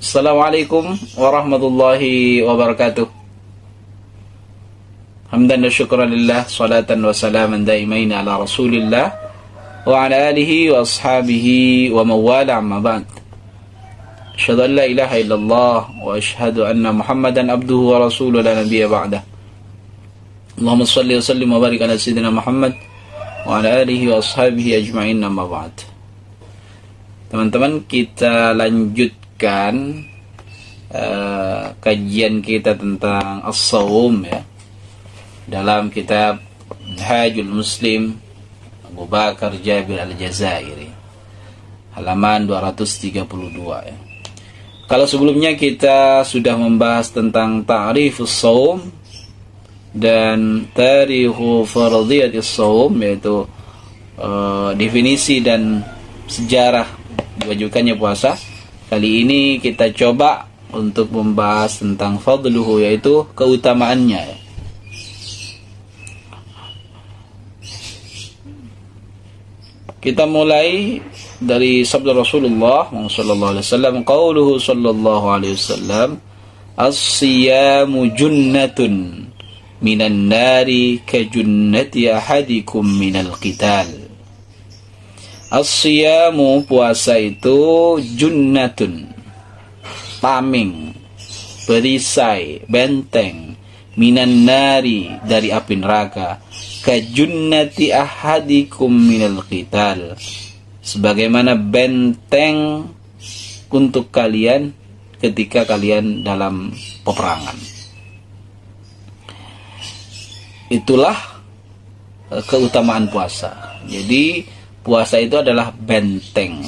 Assalamualaikum warahmatullahi wabarakatuh. Hamdan wa syukran lillah, salatan wa salaman daimain ala rasulillah wa ala alihi wa ashabihi wa mawala, amma ba'd. Asyhadu an la ilaha illallah wa asyhadu anna Muhammadan abduhu wa rasuluhu la nabiyya ba'dah. Allahumma shalli wa sallim wa barik ala sayyidina Muhammad wa ala alihi wa ashabihi ajma'in, amma ba'd. Teman-teman, kita lanjutkan kajian kita tentang as-shaum ya, dalam kitab Minhajul Muslim Abu Bakar Jabir Al-Jazairi, halaman 232 ya. Kalau sebelumnya kita sudah membahas tentang ta'rifus shaum dan tarikhu fardhiyatis shaum, yaitu definisi dan sejarah diwajibkannya puasa. Kali ini kita coba untuk membahas tentang fadluhu, yaitu keutamaannya. Kita mulai dari sabda Rasulullah sallallahu alaihi wasallam, qauluhu sallallahu alaihi wasallam, as-siyamu junnatun minan nari ka junnati ahadikum minal qital. As-siyamu, puasa itu, junnatun, tameng, perisai, benteng, minan nari, dari api neraka, kajunnati ahadikum minal qital, sebagaimana benteng untuk kalian ketika kalian dalam peperangan. Itulah keutamaan puasa. Jadi puasa itu adalah benteng,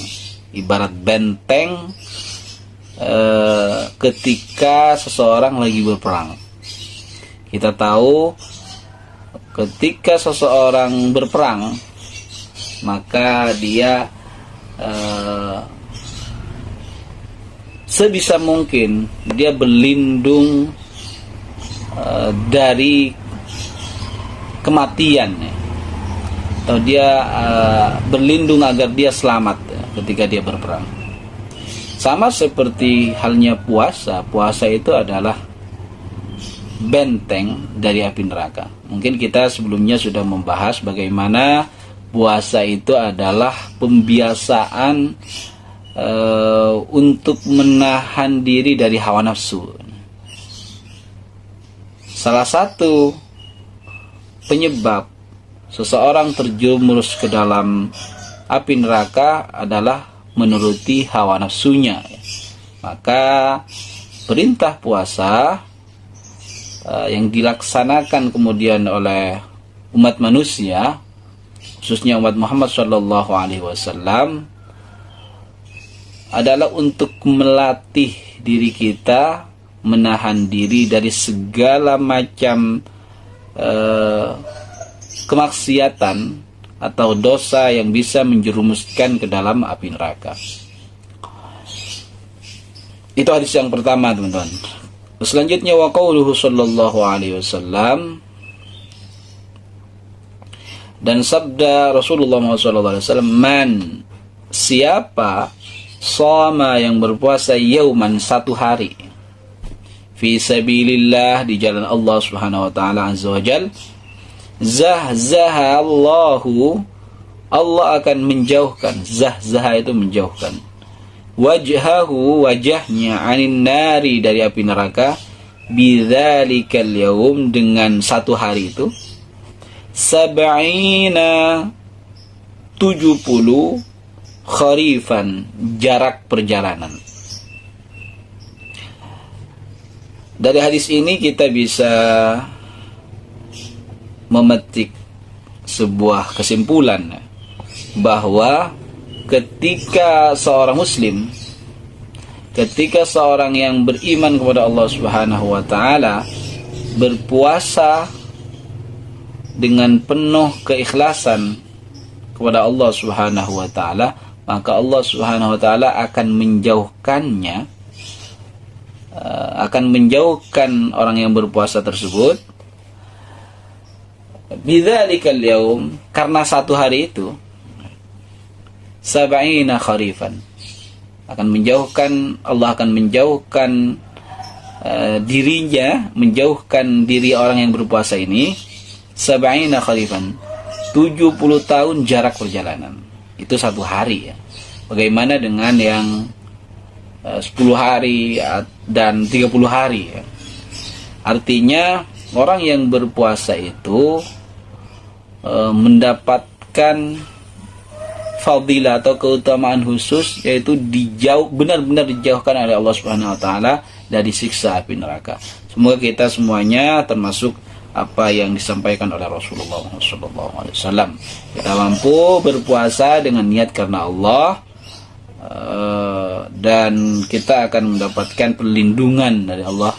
ibarat benteng ketika seseorang lagi berperang. Kita tahu ketika seseorang berperang, maka dia sebisa mungkin dia berlindung dari kematian, atau dia berlindung agar dia selamat ketika dia berperang. Sama seperti halnya puasa. Puasa itu adalah benteng dari api neraka. Mungkin kita sebelumnya sudah membahas bagaimana puasa itu adalah pembiasaan untuk menahan diri dari hawa nafsu. Salah satu penyebab seseorang terjerumus ke dalam api neraka adalah menuruti hawa nafsunya. Maka perintah puasa yang dilaksanakan kemudian oleh umat manusia, khususnya umat Muhammad sallallahu alaihi wasallam, adalah untuk melatih diri kita menahan diri dari segala macam kemaksiatan atau dosa yang bisa menjerumuskan ke dalam api neraka. Itu hadis yang pertama, teman-teman. Selanjutnya, wa qauluhu sallallahu alaihi wasallam, dan sabda Rasulullah sallallahu alaihi wasallam, man, siapa, shoma, yang berpuasa, yauman, satu hari, fi sabilillah, di jalan Allah Subhanahu wa taala azza wa jalla, zahzaha Allahu, Allah akan menjauhkan, zahzaha itu menjauhkan, wajhahu, wajahnya, anin nari, dari api neraka, bidzalikal yaum, dengan satu hari itu, sab'ina, 70 kharifan, jarak perjalanan. Dari hadis ini kita bisa memetik sebuah kesimpulan bahwa ketika seorang muslim, ketika seorang yang beriman kepada Allah Subhanahu wa taala berpuasa dengan penuh keikhlasan kepada Allah Subhanahu wa taala, maka Allah Subhanahu wa taala akan menjauhkan orang yang berpuasa tersebut bidzalikal yaum, karena satu hari itu, sab'ina kharifan, Allah akan menjauhkan dirinya, menjauhkan diri orang yang berpuasa ini sab'ina kharifan, 70 tahun jarak perjalanan. Itu 1 hari ya. Bagaimana dengan yang 10 hari dan 30 hari ya. Artinya orang yang berpuasa itu mendapatkan fadilah atau keutamaan khusus, yaitu benar-benar dijauhkan oleh Allah Subhanahu wa taala dari siksa api neraka. Semoga kita semuanya termasuk apa yang disampaikan oleh Rasulullah SAW. Kita mampu berpuasa dengan niat karena Allah, dan kita akan mendapatkan perlindungan dari Allah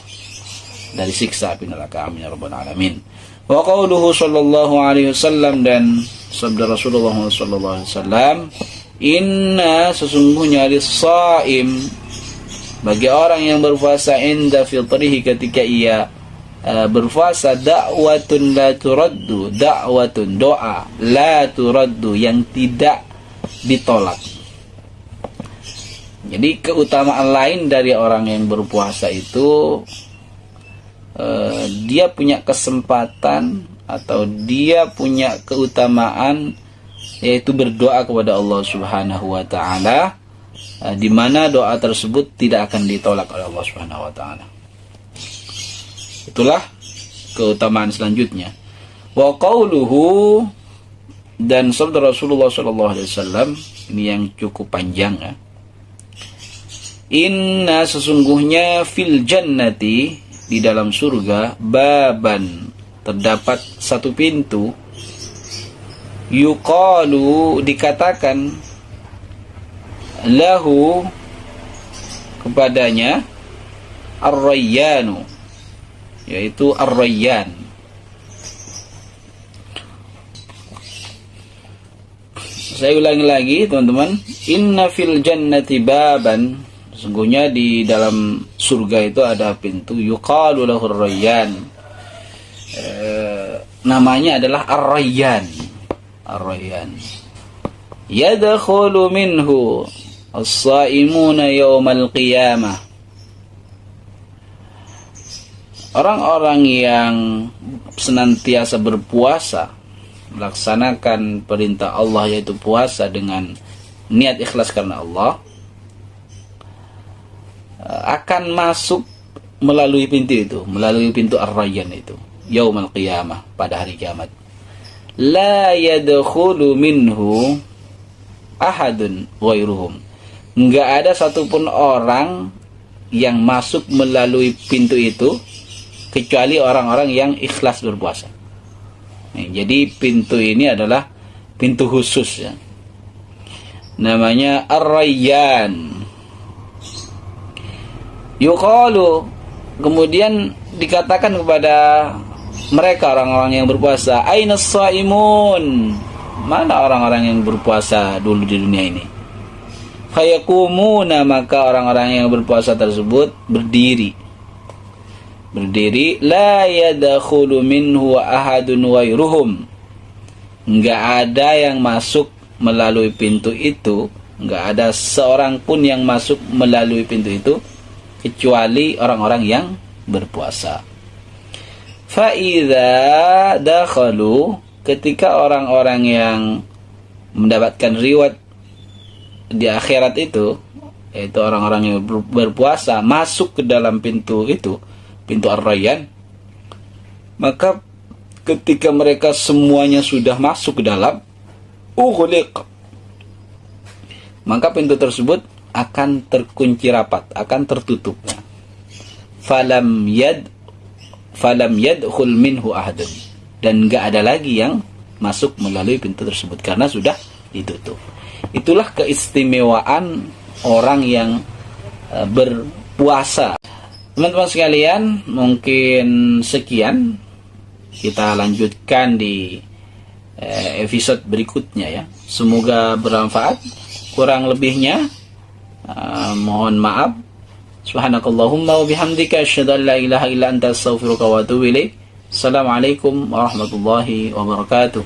dari siksa api neraka. Amin ya rabbal alamin. Wa qauluhu sallallahu alaihi wasallam, dan sabda Rasulullah sallallahu alaihi wasallam, inna, sesungguhnya lis-shaim, bagi orang yang berpuasa, inda fitrihi, ketika ia berpuasa, da'watun la turaddu, da'watun, doa, la turaddu, yang tidak ditolak. Jadi keutamaan lain dari orang yang berpuasa itu, dia punya kesempatan atau dia punya keutamaan, yaitu berdoa kepada Allah Subhanahu wa taala, di mana doa tersebut tidak akan ditolak oleh Allah Subhanahu wa taala. Itulah keutamaan selanjutnya. Wa qauluhu, dan sabda Rasulullah sallallahu alaihi wasallam ini yang cukup panjang ya. Inna, sesungguhnya, fil jannati, di dalam surga, baban, terdapat satu pintu, yuqalu, dikatakan, lahu, kepadanya, ar-rayyanu, yaitu ar-rayyan. Saya ulangi lagi teman-teman. Inna fil jannati baban, sesungguhnya di dalam surga itu ada pintu, yuqalu lahu ar-rayyan, namanya adalah ar-rayyan. Ar-rayyan yadkhulu minhu as-saimuna yaumal qiyamah, orang-orang yang senantiasa berpuasa, melaksanakan perintah Allah yaitu puasa dengan niat ikhlas karena Allah, akan masuk melalui pintu itu, melalui pintu ar-rayyan itu, yaumal qiyamah, pada hari kiamat. La yadkhulu minhu ahadun ghairuhum, enggak ada satupun orang yang masuk melalui pintu itu kecuali orang-orang yang ikhlas berpuasa. Jadi pintu ini adalah pintu khusus ya. Namanya ar-rayyan. Yuqalu, kemudian dikatakan kepada mereka orang-orang yang berpuasa, ainas shaimun, mana orang-orang yang berpuasa dulu di dunia ini? Fayakumuna, maka orang-orang yang berpuasa tersebut berdiri, la yadkhulu minhu ahadun ghairuhum, enggak ada yang masuk melalui pintu itu, enggak ada seorang pun yang masuk melalui pintu itu kecuali orang-orang yang berpuasa. Fa idza dakhalu, ketika orang-orang yang mendapatkan reward di akhirat itu, yaitu orang-orang yang berpuasa, masuk ke dalam pintu itu, pintu ar-rayyan, maka ketika mereka semuanya sudah masuk ke dalam, ughliq, maka pintu tersebut akan terkunci rapat, akan tertutup. Falam yadkhul minhu ahadun, dan enggak ada lagi yang masuk melalui pintu tersebut karena sudah ditutup. Itulah keistimewaan orang yang berpuasa. Teman-teman sekalian, mungkin sekian, kita lanjutkan di episode berikutnya ya. Semoga bermanfaat. Kurang lebihnya mohon maaf. Subhanakallahumma wa bihamdika asyhadu an la ilaha illa anta astaghfiruka wa atubu ilaik. Assalamualaikum warahmatullahi wabarakatuh.